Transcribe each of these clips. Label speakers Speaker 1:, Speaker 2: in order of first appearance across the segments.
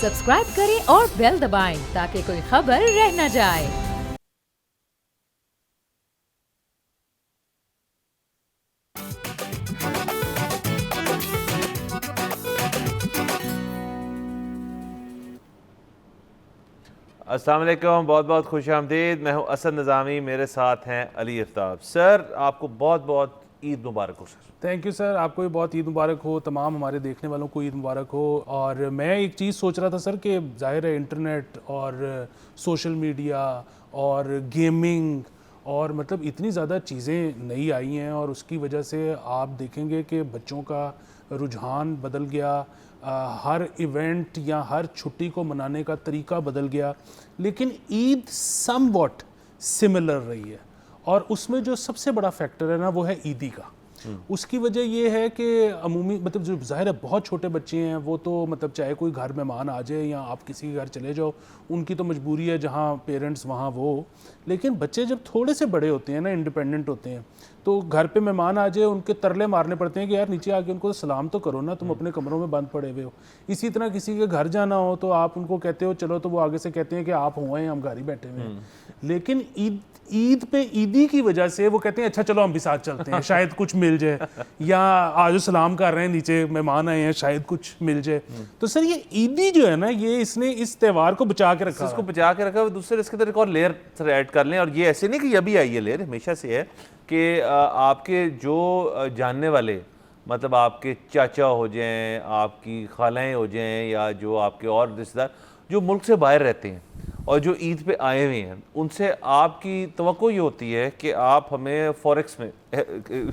Speaker 1: Subscribe करें और bell दबाएं ताकि कोई खबर रह न जाए।
Speaker 2: अस्सलाम वालेकुम, बहुत बहुत खुश आमदीद। मैं हूं असद निज़ामी, मेरे साथ हैं अली आफ्ताब। सर आपको बहुत बहुत ईद मुबारक हो। सर
Speaker 3: थैंक यू सर, आपको भी बहुत ईद मुबारक हो, तमाम हमारे देखने वालों को ईद मुबारक हो। और मैं एक चीज़ सोच रहा था सर कि ज़ाहिर है इंटरनेट और सोशल मीडिया और गेमिंग और मतलब इतनी ज़्यादा चीज़ें नई आई हैं और उसकी वजह से आप देखेंगे कि बच्चों का रुझान बदल गया। हर इवेंट या हर छुट्टी को मनाने का तरीका बदल गया, लेकिन ईद समवॉट सिमिलर रही है। और उसमें जो सबसे बड़ा फैक्टर है ना, वो है ईदी का। उसकी वजह ये है कि अमूमी मतलब जो ज़ाहिर है बहुत छोटे बच्चे हैं, वो तो मतलब चाहे कोई घर मेहमान आ जाए या आप किसी के घर चले जाओ, उनकी तो मजबूरी है, जहाँ पेरेंट्स वहाँ वो। लेकिन बच्चे जब थोड़े से बड़े होते हैं ना, इंडिपेंडेंट होते हैं, तो घर पे मेहमान आ जाए, उनके तरले मारने पड़ते हैं कि यार नीचे आके उनको सलाम तो करो ना, तुम अपने कमरों में बंद पड़े हुए हो। इसी तरह किसी के घर जाना हो तो आप उनको कहते हो चलो, तो वो आगे से कहते हैं कि आप हुए हैं, हम घर ही बैठे हुए हैं। लेकिन ईद पे ईदी की वजह से वो कहते हैं अच्छा चलो हम भी साथ चलते हैं, शायद कुछ मिल जाए, या आज सलाम कर रहे हैं नीचे मेहमान आए हैं, शायद कुछ मिल जाए। तो सर ये ईदी जो है ना, ये इसने इस त्यौहार को बचा के रखा,
Speaker 2: इसको बचा के रखा। दूसरे इसके अंदर एक और लेयर सर ऐड कर लें, और ये ऐसे नहीं कि अभी आई है लेयर, हमेशा से है कि आपके जो जानने वाले, मतलब आपके चाचा हो जाएं, आपकी खालाएं हो जाएं, या जो आपके और रिश्तेदार जो मुल्क से बाहर रहते हैं और जो ईद पे आए हुए हैं, उनसे आपकी तवक्को ये होती है कि आप हमें फॉरेक्स में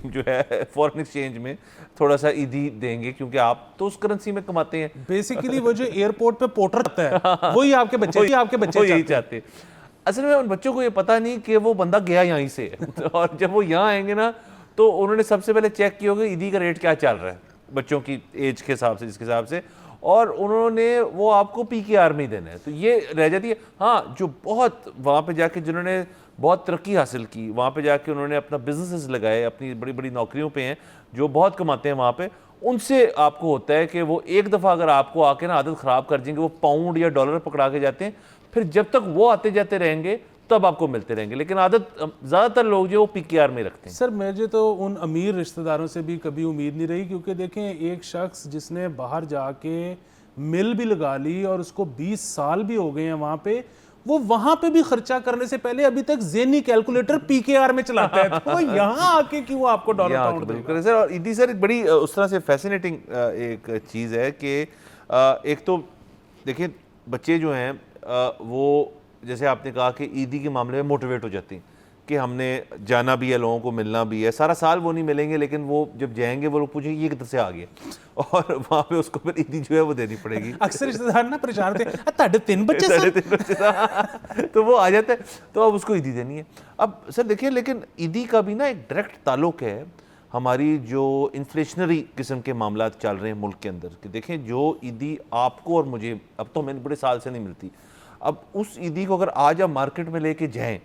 Speaker 2: जो है फॉरेन एक्सचेंज में थोड़ा सा ईदी देंगे, क्योंकि आप तो उस करेंसी में कमाते हैं।
Speaker 3: बेसिकली वो जो एयरपोर्ट पे पोर्टर आता है वही आपके बच्चे
Speaker 2: यही चाहते हैं। असल में उन बच्चों को ये पता नहीं कि वो बंदा गया यहीं से है। और जब वो यहाँ आएंगे ना, तो उन्होंने सबसे पहले चेक किया होगा ईदी का रेट क्या चल रहा है बच्चों की एज के हिसाब से, जिसके हिसाब से, और उन्होंने वो आपको PKR में ही देना है। तो ये रह जाती है। हाँ, जो बहुत वहाँ पे जाके जिन्होंने बहुत तरक्की हासिल की, वहाँ पे जाके उन्होंने अपना बिजनेसेस लगाए, अपनी बड़ी बड़ी नौकरियों पे हैं, जो बहुत कमाते हैं वहाँ पे, उनसे आपको होता है कि वो एक दफ़ा अगर आपको आके ना आदत ख़राब कर देंगे, वो पाउंड या डॉलर पकड़ा के जाते हैं, फिर जब तक वो आते जाते रहेंगे तब आपको मिलते रहेंगे। लेकिन आदत ज़्यादातर लोग जो PKR में रखते हैं।
Speaker 3: सर मुझे तो उन अमीर रिश्तेदारों से भी कभी उम्मीद नहीं रही, क्योंकि देखें एक शख्स जिसने बाहर जाके मिल भी लगा ली और उसको 20 साल भी हो गए हैं वहाँ पे, वो वहाँ पे भी खर्चा करने से पहले अभी तक ज़ेनी कैलकुलेटर PKR में चलाता है। तो यहाँ आके क्यों आपको डॉलर पाउंड देगा?
Speaker 2: सर, और ईदी सर एक बड़ी उस तरह से फैसिनेटिंग एक चीज़ है कि एक तो देखिए बच्चे जो हैं वो, जैसे आपने कहा कि ईदी के मामले में मोटिवेट हो जाती हैं कि हमने जाना भी है, लोगों को मिलना भी है। सारा साल वो नहीं मिलेंगे, लेकिन वो जब जाएंगे वो लोग पूछेंगे ये किधर से आ गया, और वहाँ पे उसको फिर ईदी जो है वो देनी पड़ेगी।
Speaker 3: अक्सर रिश्तेदार ना परेशान थे, ताड़े 3 बच्चे
Speaker 2: तो वो आ जाता है, तो अब उसको ईदी देनी है। अब सर देखिए, लेकिन ईदी का भी ना एक डायरेक्ट ताल्लुक है हमारी जो इन्फ्लेशनरी किस्म के मामला चल रहे हैं मुल्क के अंदर, कि देखें जो ईदी आपको और मुझे अब तो हमें बड़े साल से नहीं मिलती, अब उस ईदी को अगर आज आप मार्केट में लेके जाएं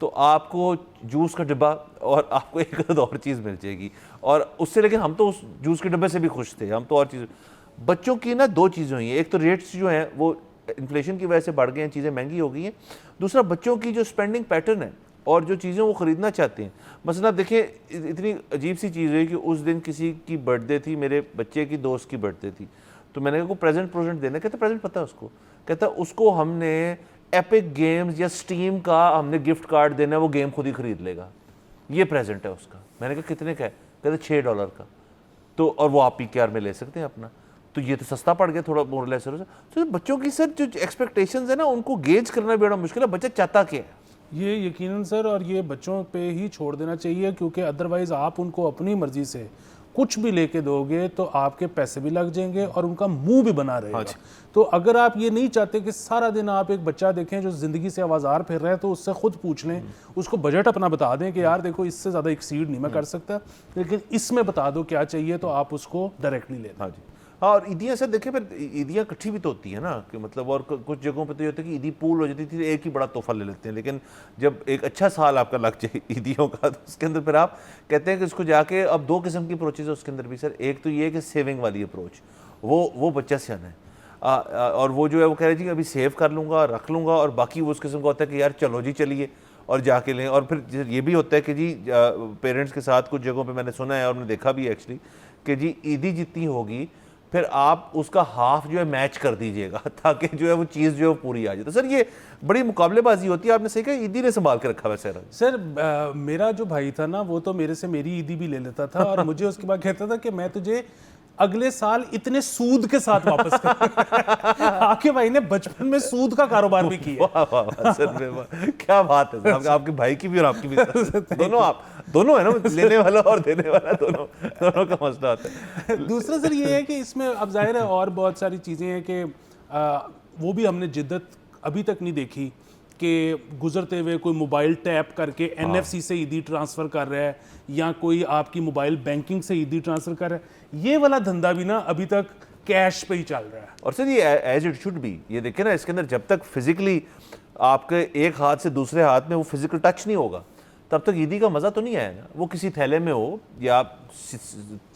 Speaker 2: तो आपको जूस का डिब्बा और आपको एक और चीज़ मिल जाएगी, और उससे, लेकिन हम तो उस जूस के डिब्बे से भी खुश थे, हम तो और चीज़। बच्चों की ना दो चीज़ें हुई हैं, एक तो रेट्स जो हैं वो इन्फ्लेशन की वजह से बढ़ गए हैं, चीज़ें महंगी हो गई हैं। दूसरा, बच्चों की जो स्पेंडिंग पैटर्न है और जो चीज़ें वो ख़रीदना चाहते हैं। मसलन देखिए, इतनी अजीब सी चीज़ है कि उस दिन किसी की बर्थडे थी, मेरे बच्चे की दोस्त की बर्थडे थी, तो मैंने कहा प्रेजेंट देना। कहता प्रेजेंट पता है उसको, कहता उसको हमने एपिक गेम्स या स्टीम का हमने गिफ्ट कार्ड देना है, वो गेम खुद ही खरीद लेगा, ये प्रेजेंट है उसका। मैंने कहा कितने का है? कहते $6 का। तो और वो आप PKR में ले सकते हैं अपना, तो ये तो सस्ता पड़ गया थोड़ा मोर लेस। तो बच्चों की सर जो एक्सपेक्टेशंस है ना, उनको गेज करना भी बड़ा मुश्किल है। बच्चा चाहता क्या है
Speaker 3: ये यकीनन सर, और ये बच्चों पे ही छोड़ देना चाहिए, क्योंकि अदरवाइज़ आप उनको अपनी मर्जी से कुछ भी लेके दोगे तो आपके पैसे भी लग जाएंगे और उनका मुंह भी बना रहेगा। तो अगर आप ये नहीं चाहते कि सारा दिन आप एक बच्चा देखें जो ज़िंदगी से आवाज़ार फिर रहा है, तो उससे खुद पूछ लें, उसको बजट अपना बता दें कि यार देखो इससे ज़्यादा एक्सीड नहीं मैं कर सकता, लेकिन इसमें बता दो क्या चाहिए, तो आप उसको डायरेक्टली ले दें।
Speaker 2: हाँ जी। हाँ, और ईदियाँ सर देखिए, फिर ईदियाँ इकट्ठी भी तो होती है ना, कि मतलब, और कुछ जगहों पे तो ये होता है कि ईदी पूल हो जाती थी, एक ही बड़ा तोहफा ले लेते हैं। लेकिन जब एक अच्छा साल आपका लग जाए ईदियों का, तो उसके अंदर फिर आप कहते हैं कि उसको जाके, अब 2 किस्म की अप्रोचेज है उसके अंदर भी सर। एक तो ये है कि सेविंग वाली अप्रोच, वो बच्चा सियाना है। और वो जो है वो कह रहे जी अभी सेव कर लूँगा, रख लूँगा, और बाकी वो उस किस्म का होता है कि यार चलो जी चलिए और जाके लें। और फिर ये भी होता है कि जी पेरेंट्स के साथ कुछ जगहों पे मैंने सुना है और मैंने देखा भी एक्चुअली कि जी ईदी जितनी होगी फिर आप उसका हाफ जो है मैच कर दीजिएगा ताकि जो है वो चीज़ जो है वो पूरी आ जाए। तो सर ये बड़ी मुकाबलेबाजी होती है, आपने सही कहा, ईदी ने संभाल के रखा वैसे।
Speaker 3: सर मेरा जो भाई था ना वो तो मेरे से मेरी ईदी भी ले लेता था और मुझे उसके बाद कहता था कि मैं तुझे अगले साल इतने सूद के साथ वापस कर आपके भाई ने बचपन में सूद का कारोबार भी किया।
Speaker 2: वाह वाह वाह, सर में वाह, क्या बात है सर, आपके भाई की भी और आपकी भी दोनों, आप दोनों है ना, लेने वाला और देने वाला, दोनों का मसला होता है।
Speaker 3: दूसरा सर ये है कि इसमें अब जाहिर है और बहुत सारी चीज़ें हैं कि वो भी हमने जिद्दत अभी तक नहीं देखी कि गुजरते हुए कोई मोबाइल टैप करके NFC से ईदी ट्रांसफ़र कर रहा है या कोई आपकी मोबाइल बैंकिंग से ईदी ट्रांसफ़र कर रहा है। ये वाला धंधा भी ना अभी तक कैश पे ही चल रहा है।
Speaker 2: और सर ये एज इट शुड बी, ये देखिए ना, इसके अंदर जब तक फिजिकली आपके एक हाथ से दूसरे हाथ में वो फिजिकल टच नहीं होगा तब तक ईदी का मज़ा तो नहीं आएगा। वो किसी थैले में हो या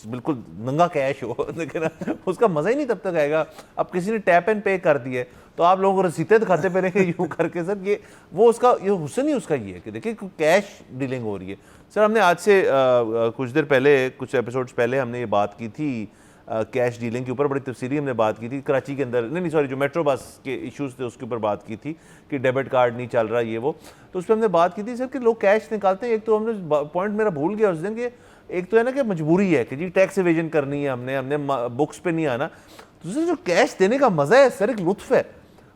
Speaker 2: बिल्कुल नंगा कैश हो, लेकिन उसका मज़ा ही नहीं तब तक आएगा। अब किसी ने टैप एंड पे कर दिए तो आप लोगों को रसीदें दिखाते पे रहेंगे यूँ करके। सर ये वो उसका ये हुस्न ही उसका ये है कि देखिए कैश डीलिंग हो रही है। सर हमने आज से कुछ देर पहले, कुछ एपिसोड्स पहले हमने ये बात की थी कैश डीलिंग के ऊपर, बड़ी तफसीली हमने बात की थी कराची के अंदर, नहीं सॉरी, जो मेट्रो बस के इश्यूज़ थे उसके ऊपर बात की थी कि डेबिट कार्ड नहीं चल रहा ये वो। तो उस पर हमने बात की थी सर कि लोग कैश निकालते हैं। एक तो हमने पॉइंट मेरा भूल गया उस दिन कि एक तो है ना कि मजबूरी है कि जी टैक्स एवेजन करनी है, हमने बुक्स पे नहीं आना। दूसरा जो कैश देने का मज़ा है सर, एक लुत्फ है,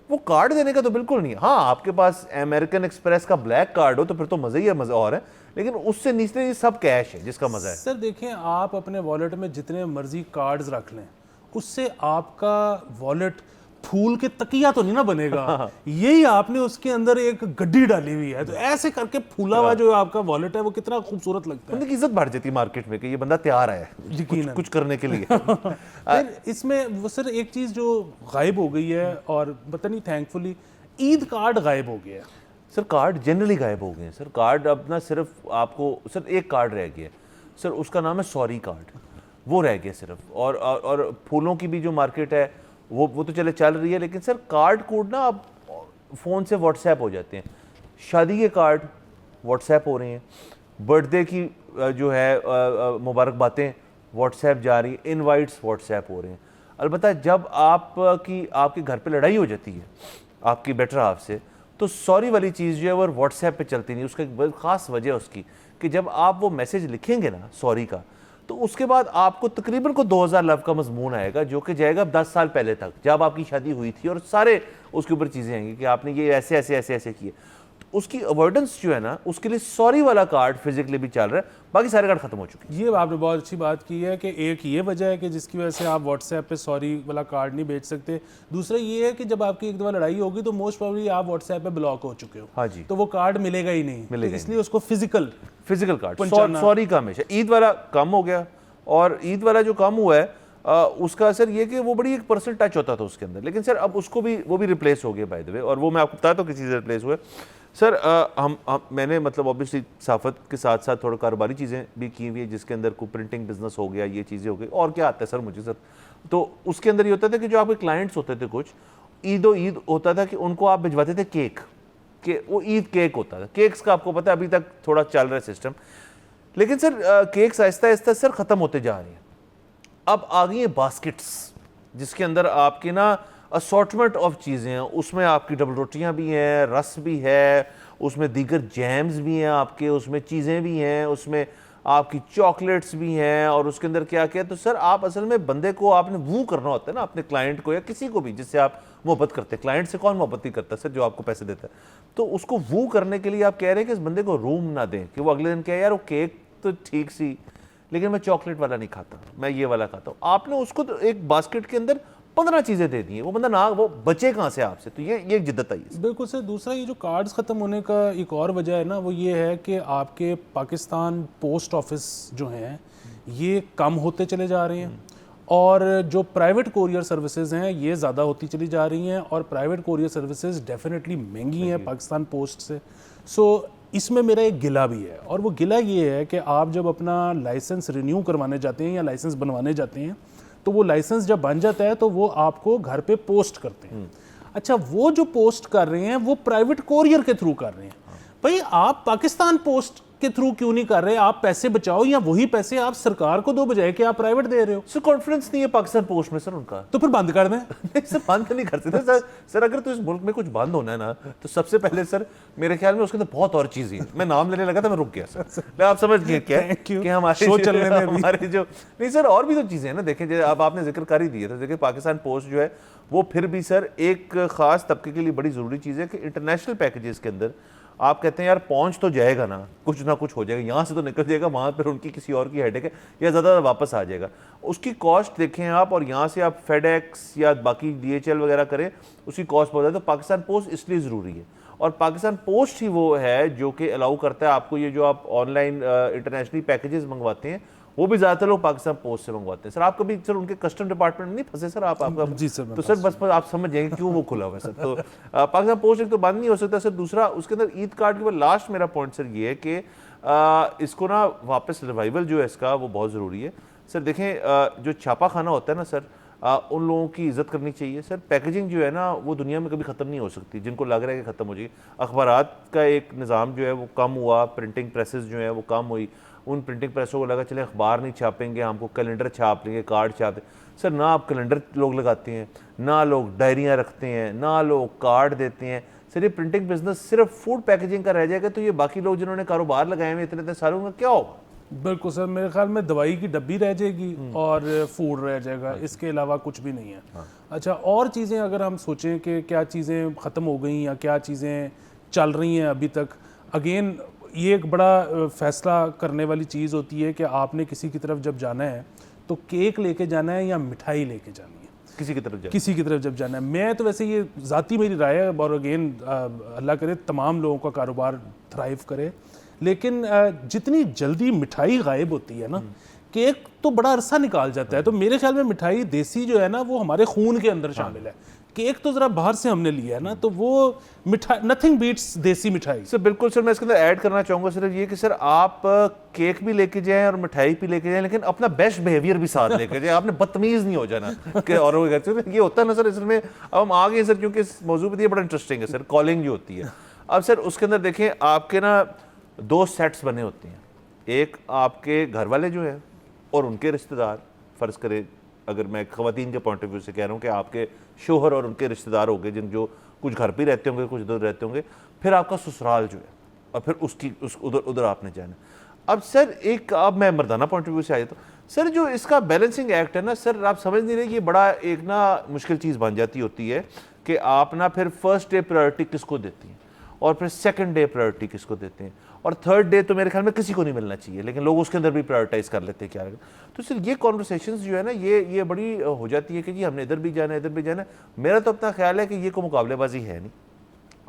Speaker 2: वो कार्ड देने का तो बिल्कुल नहीं है। हाँ आपके पास अमेरिकन एक्सप्रेस का ब्लैक कार्ड हो तो फिर तो मज़ा ही है, मज़ा और है, लेकिन उससे नीचे ये सब कैश है जिसका मज़ा है।
Speaker 3: सर देखें, आप अपने वॉलेट में जितने मर्जी कार्ड्स रख लें उससे आपका वॉलेट फूल के तकिया तो नहीं ना बनेगा। यही आपने उसके अंदर एक गड्डी डाली हुई है, तो ऐसे करके फूला हुआ जो आपका वॉलेट है वो कितना खूबसूरत लगता है।
Speaker 2: उनकी इज्जत बढ़ जाती है मार्केट में कि ये बंदा तैयार है कुछ करने के लिए।
Speaker 3: फिर इसमें वो सर एक चीज़ जो गायब हो गई है, और पता नहीं थैंकफुली ईद कार्ड गायब हो गया है।
Speaker 2: सर कार्ड जनरली गायब हो गए हैं सर। कार्ड अब ना सिर्फ आपको सर एक कार्ड रह गया सर, उसका नाम है सॉरी कार्ड, वो रह गया सिर्फ। और फूलों की भी जो मार्केट है वो तो चले चल रही है, लेकिन सर कार्ड कोड ना अब फ़ोन से व्हाट्सएप हो जाते हैं। शादी के कार्ड व्हाट्सएप हो रहे हैं, बर्थडे की जो है मुबारकबातें व्हाट्सएप जा रही, इनवाइट्स व्हाट्सएप हो रहे हैं। अलबत्ता जब आपके घर पे लड़ाई हो जाती है आपकी बेटर हाफ से, तो सॉरी वाली चीज़ जो है वो व्हाट्सएप पे चलती नहीं। उसका एक ख़ास वजह है उसकी कि जब आप वो मैसेज लिखेंगे ना सॉरी का, तो उसके बाद आपको तकरीबन को 2000 लफ्ज़ का मजमून आएगा जो कि जाएगा 10 साल पहले तक जब आपकी शादी हुई थी, और सारे उसके ऊपर चीज़ें आएंगी कि आपने ये ऐसे ऐसे ऐसे ऐसे किए। तो उसकी अवॉइडेंस जो है ना, उसके लिए सॉरी वाला कार्ड फिजिकली भी चल रहा है, बाकी सारे कार्ड खत्म हो चुके हैं।
Speaker 3: ये आपने बहुत अच्छी बात की है कि एक ये वजह है कि जिसकी वजह से आप व्हाट्सएप पे सॉरी वाला कार्ड नहीं भेज सकते। दूसरा ये है कि जब आपकी एक दफ़ा लड़ाई होगी तो मोस्ट प्रोबेबली आप व्हाट्सएप पे ब्लॉक हो चुके हो।
Speaker 2: हाँ जी,
Speaker 3: तो वो कार्ड मिलेगा ही नहीं, तो इसलिए उसको फिजिकल
Speaker 2: कार्ड सॉरी का हमेशा। ईद वाला कम हो गया, और ईद वाला जो कम हुआ है उसका असर ये कि वो बड़ी एक पर्सनल टच होता था उसके अंदर, लेकिन सर अब उसको भी वो भी रिप्लेस हो गया बाय द वे। और वो मैं आपको बताता हूँ किसी से रिप्लेस हुए सर। मैंने मतलब ऑब्वियसली साफत के साथ साथ थोड़ा कारोबारी चीज़ें भी की हुई है जिसके अंदर कोई प्रिंटिंग बिजनेस हो गया, ये चीज़ें हो गई। और क्या आता है सर मुझे सर, तो उसके अंदर ये होता था कि जो आपके क्लाइंट्स होते थे कुछ, ईद होता था कि उनको आप भिजवाते थे केक, कि वो ईद केक होता था। केक्स का आपको पता है अभी तक थोड़ा चल रहा है सिस्टम, लेकिन sir cakes Aahista Aahista sir ख़त्म होते जा रहे हैं। अब आ गई है बास्केट्स जिसके अंदर आपकी ना असॉर्टमेंट ऑफ चीज़ें हैं, उसमें आपकी डबल रोटियां भी हैं, रस भी है, उसमें दीगर जैम्स भी हैं आपके, उसमें चीज़ें भी हैं, उसमें आपकी चॉकलेट्स भी हैं, और उसके अंदर क्या क्या। तो सर आप असल में बंदे को आपने वो करना होता है ना, अपने क्लाइंट को या किसी को भी जिससे आप मोहब्बत करते हैं। क्लाइंट से कौन मोहब्बत नहीं करता सर, जो आपको पैसे देता है। तो उसको वो करने के लिए आप कह रहे हैं कि इस बंदे को रूम ना दें कि वो अगले दिन कहे यार वो केक तो ठीक सी, लेकिन मैं चॉकलेट वाला नहीं खाता, मैं ये वाला खाता हूँ। आपने उसको तो एक बास्केट के अंदर 15 चीज़ें दे दी हैं, वो बंदा ना वो बचे कहाँ से आपसे। तो ये एक जिद्दत आई है।
Speaker 3: बिल्कुल सर। दूसरा ये जो कार्ड्स ख़त्म होने का एक और वजह है ना, वो ये है कि आपके पाकिस्तान पोस्ट ऑफिस जो हैं ये कम होते चले जा रहे हैं, और जो प्राइवेट कोरियर सर्विसेज हैं ये ज़्यादा होती चली जा रही हैं, और प्राइवेट कोरियर सर्विसेज डेफिनेटली महंगी हैं पाकिस्तान पोस्ट से। सो इसमें मेरा एक गिला भी है, और वो गिला ये है कि आप जब अपना लाइसेंस रिन्यू करवाने जाते हैं या लाइसेंस बनवाने जाते हैं तो वो लाइसेंस जब बन जाता है तो वो आपको घर पे पोस्ट करते हैं। अच्छा, वो जो पोस्ट कर रहे हैं वो प्राइवेट कोरियर के थ्रू कर रहे हैं। भाई आप पाकिस्तान पोस्ट के थ्रू क्यों नहीं कर रहे? आप पैसे बचाओ या वही पैसे आप सरकार को दो बजाय कि आप प्राइवेट दे रहे हो।
Speaker 2: सर कॉन्फिडेंस नहीं है पाकिस्तान पोस्ट में सर उनका,
Speaker 3: तो फिर बंद कर दें।
Speaker 2: नहीं सर, बंद नहीं कर सकते सर। सर अगर तो इस मुल्क में कुछ बंद होना है ना, तो सबसे पहले सर मेरे ख्याल में उसके अंदर बहुत और चीजें हैं। मैं नाम लेने लगा था, मैं रुक गया सर। आप समझ गए क्या कि हमारे जो नहीं सर, और भी तो चीजें हैं ना। देखें, अब आपने जिक्र कर ही दिया था। देखिए पाकिस्तान पोस्ट जो है वो फिर भी सर एक खास तबके के लिए बड़ी जरूरी चीज है कि इंटरनेशनल पैकेजेस के अंदर आप कहते हैं यार पहुंच तो जाएगा ना कुछ हो जाएगा, यहाँ से तो निकल जाएगा, वहाँ पर उनकी किसी और की हेडेक है या ज़्यादा वापस आ जाएगा। उसकी कॉस्ट देखें आप, और यहाँ से आप फेडेक्स या बाकी DHL वगैरह करें, उसकी कॉस्ट बहुत ज़्यादा। तो पाकिस्तान पोस्ट इसलिए ज़रूरी है, और पाकिस्तान पोस्ट ही वो है जो कि अलाउ करता है आपको ये जो आप ऑनलाइन इंटरनेशनली पैकेजेस मंगवाते हैं, वो भी ज़्यादातर लोग पाकिस्तान पोस्ट से मंगवाते हैं। सर आप कभी सर उनके कस्टम डिपार्टमेंट में नहीं फंसे सर? आपका
Speaker 3: जी सर,
Speaker 2: तो सर बस आप समझ जाएंगे क्यों वो खुला हुआ है सर। तो पाकिस्तान पोस्ट एक तो बंद नहीं हो सकता सर। दूसरा उसके अंदर ईद कार्ड के बाद लास्ट मेरा पॉइंट सर ये है कि इसको ना वापस रिवाइवल जो है इसका वो बहुत ज़रूरी है सर। देखें जो छापा खाना होता है ना सर, उन लोगों की इज्जत करनी चाहिए सर। पैकेजिंग जो है ना वो दुनिया में कभी ख़त्म नहीं हो सकती। जिनको लग रहा है कि ख़त्म हो जाएगी, अखबारात का एक निज़ाम जो है वो कम हुआ, प्रिंटिंग प्रेसेस जो है वो कम हुई, उन प्रिंटिंग प्रेसों को लगा चले अखबार नहीं छापेंगे, हमको कैलेंडर छाप लेंगे, कार्ड छाप दें। सर ना आप कैलेंडर लोग लगाते हैं, ना लोग डायरियाँ रखते हैं, ना लोग कार्ड देते हैं। सर ये प्रिंटिंग बिजनेस सिर्फ फूड पैकेजिंग का रह जाएगा, तो ये बाकी लोग जिन्होंने कारोबार लगाए हैं इतने सालों का क्या होगा?
Speaker 3: बिल्कुल सर, मेरे ख्याल में दवाई की डब्बी रह जाएगी और फूड रह जाएगा, इसके अलावा कुछ भी नहीं है। अच्छा, और चीज़ें अगर हम सोचें कि क्या चीज़ें ख़त्म हो गई या क्या चीज़ें चल रही हैं अभी तक, अगेन ये एक बड़ा फैसला करने वाली चीज़ होती है कि आपने किसी की तरफ जब जाना है तो केक लेके जाना है या मिठाई लेके जानी है। किसी की तरफ जब जाना है। मैं तो वैसे ये ज़ाती मेरी राय है, और अगेन अल्लाह करे तमाम लोगों का कारोबार थ्राइव करे, लेकिन जितनी जल्दी मिठाई गायब होती है ना, केक तो बड़ा अरसा निकाल जाता है। तो मेरे ख्याल में मिठाई देसी जो है ना वो हमारे खून के अंदर शामिल है। केक तो जरा बाहर से हमने लिया है ना, तो वो मिठाई नथिंग बीट्स देसी मिठाई।
Speaker 2: सर बिल्कुल सर, मैं इसके अंदर ऐड करना चाहूँगा सिर्फ ये कि सर आप केक भी लेके जाएं और मिठाई भी लेके जाएं, लेकिन अपना बेस्ट बिहेवियर भी साथ लेके जाएं। आपने बदतमीज नहीं हो जाना कि और वो ये होता है ना सर। इसमें अब हम आ गए सर, क्योंकि इस मौजूद पर बड़ा इंटरेस्टिंग है सर, कॉलिंग जो होती है। अब सर उसके अंदर देखें आपके ना दो सेट्स बने होते हैं। एक आपके घर वाले जो है और उनके रिश्तेदार, फ़र्ज़ करें अगर मैं ख़वातीन के पॉइंट ऑफ व्यू से कह रहा हूँ कि आपके शोहर और उनके रिश्तेदार हो गए, जिन जो कुछ घर पे रहते होंगे, कुछ उधर रहते होंगे, फिर आपका ससुराल जो है, और फिर उसकी उधर आपने जाना। अब सर एक, अब मैं मर्दाना पॉइंट ऑफ व्यू से आया तो सर जो इसका बैलेंसिंग एक्ट है ना सर, आप समझ नहीं रहे, ये बड़ा एक ना मुश्किल चीज़ बन जाती होती है कि आप ना फिर फर्स्ट डे प्रायोरिटी किसको देती हैं और फिर सेकंड डे प्रायोरिटी किसको देते हैं, और थर्ड डे तो मेरे ख्याल में किसी को नहीं मिलना चाहिए, लेकिन लोग उसके अंदर भी प्रायोरिटाइज कर लेते हैं क्या। तो सर ये कॉन्वर्सेशंस जो है ना ये बड़ी हो जाती है कि जी हमने इधर भी जाना है, इधर भी जाना है। मेरा तो अपना ख्याल है कि ये कोई मुकाबलेबाजी है नहीं।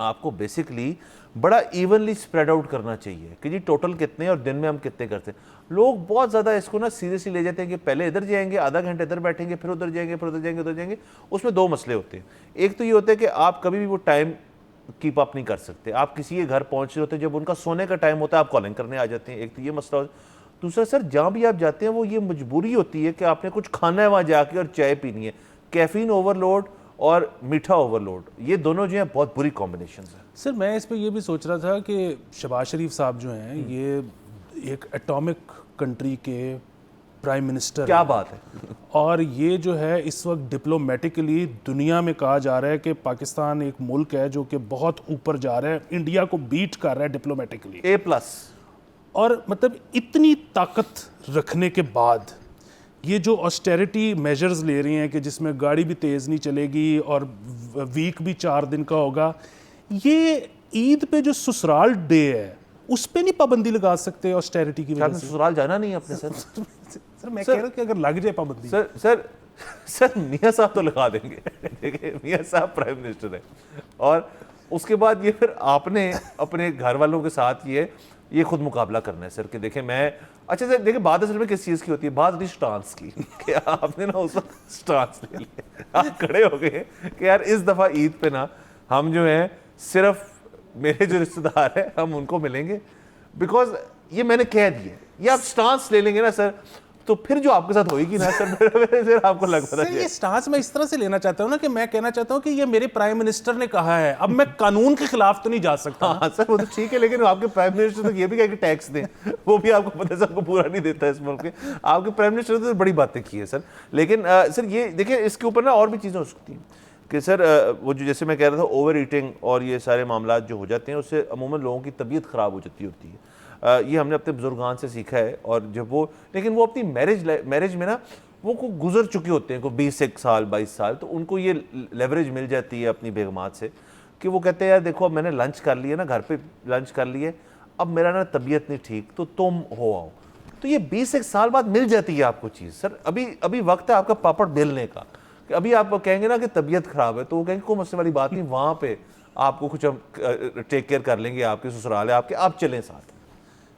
Speaker 2: आपको बेसिकली बड़ा इवनली स्प्रेड आउट करना चाहिए कि जी टोटल कितने और दिन में हम कितने करते हैं। लोग बहुत ज़्यादा इसको ना सीरियसली ले जाते हैं कि पहले इधर जाएंगे, आधा घंटे इधर बैठेंगे, फिर उधर जाएंगे, फिर उधर जाएंगे, उधर जाएंगे। उसमें दो मसले होते हैं। एक तो ये होता है कि आप कभी भी वो टाइम कीप अप नहीं कर सकते। आप किसी के घर पहुंच रहे होते हैं, जब उनका सोने का टाइम होता है आप कॉलिंग करने आ जाते हैं। एक तो ये मसला होता है। दूसरा सर, जहाँ भी आप जाते हैं वो ये मजबूरी होती है कि आपने कुछ खाना है वहाँ जाके और चाय पीनी है। कैफीन ओवरलोड और मीठा ओवरलोड, ये दोनों जो है बहुत बुरी कॉम्बिनेशन है।
Speaker 3: सर मैं इस पर यह भी सोच रहा था कि शहबाज शरीफ साहब जो हैं ये एक एटॉमिक कंट्री के प्राइम मिनिस्टर,
Speaker 2: क्या बात है,
Speaker 3: और ये जो है इस वक्त डिप्लोमेटिकली दुनिया में कहा जा रहा है कि पाकिस्तान एक मुल्क है जो कि बहुत ऊपर जा रहा है, इंडिया को बीट कर रहा है डिप्लोमेटिकली,
Speaker 2: A+।
Speaker 3: और मतलब इतनी ताकत रखने के बाद ये जो ऑस्टेरिटी मेजर्स ले रही हैं कि जिसमें गाड़ी भी तेज़ नहीं चलेगी और वीक भी 4 दिन का होगा, ये ईद पे जो ससुराल डे है उस पे नहीं पाबंदी लगा सकते ऑस्टेरिटी की वजह से?
Speaker 2: ससुराल जाना नहीं अपने सर।
Speaker 3: सर मैं कह रहा हूँ कि अगर लग जाए पाबंदी।
Speaker 2: सर मियाँ साहब तो लगा देंगे। देखिए मियाँ साहब प्राइम मिनिस्टर है, और उसके बाद ये फिर आपने अपने घर वालों के साथ ये खुद मुकाबला करना है सर कि देखें मैं, अच्छा सर देखिए बात असल में किस चीज़ की होती है, बात होती है स्टांस की कि आपने ना उस वक्त स्टांस ले लिया, आप खड़े हो गए कि यार इस दफ़ा ईद पे ना हम जो है सिर्फ मेरे जो रिश्तेदार हैं हम उनको मिलेंगे, बिकॉज ये मैंने कह दिया। ये आप स्टांस ले लेंगे ना सर, तो फिर जो आपके साथ होएगी ना सर, फिर आपको लग पता
Speaker 3: सर ये स्टांस मैं इस तरह से लेना चाहता हूँ ना कि मैं कहना चाहता हूँ कि ये मेरे प्राइम मिनिस्टर ने कहा है, अब मैं कानून के खिलाफ तो नहीं जा सकता।
Speaker 2: हाँ सर वो तो ठीक है, लेकिन आपके प्राइम मिनिस्टर तो ये भी कहे कि टैक्स दें, वो भी आपको पता है सबको पूरा नहीं देता इस मुल्क के। आपके प्राइम मिनिस्टर ने तो बड़ी बातें की है सर, लेकिन सर ये देखिए इसके ऊपर ना और भी चीज़ें हो सकती हैं कि सर वो जो जैसे मैं कह रहा था ओवर ईटिंग और ये सारे मामला जो हो जाते हैं उससे अमूमन लोगों की तबीयत ख़राब हो जाती होती है। ये हमने अपने बुजुर्गान से सीखा है। और जब वो लेकिन वो अपनी मैरिज में ना वो को गुजर चुके होते हैं, को 20 साल 22 साल, तो उनको ये लेवरेज मिल जाती है अपनी बेगमात से कि वो कहते हैं यार देखो अब मैंने लंच कर लिया ना, घर पे लंच कर लिए, अब मेरा ना तबीयत नहीं ठीक तो तुम हो आओ। तो ये 20 साल बाद मिल जाती है आपको चीज़। सर अभी वक्त है आपका पापड़ बेलने का, कि अभी आप कहेंगे ना कि तबीयत खराब है तो वो कहेंगे कोई मसले वाली बात नहीं, वहाँ पे आपको कुछ हम टेक केयर कर लेंगे, आपके ससुराल है आपके, आप चलें साथ।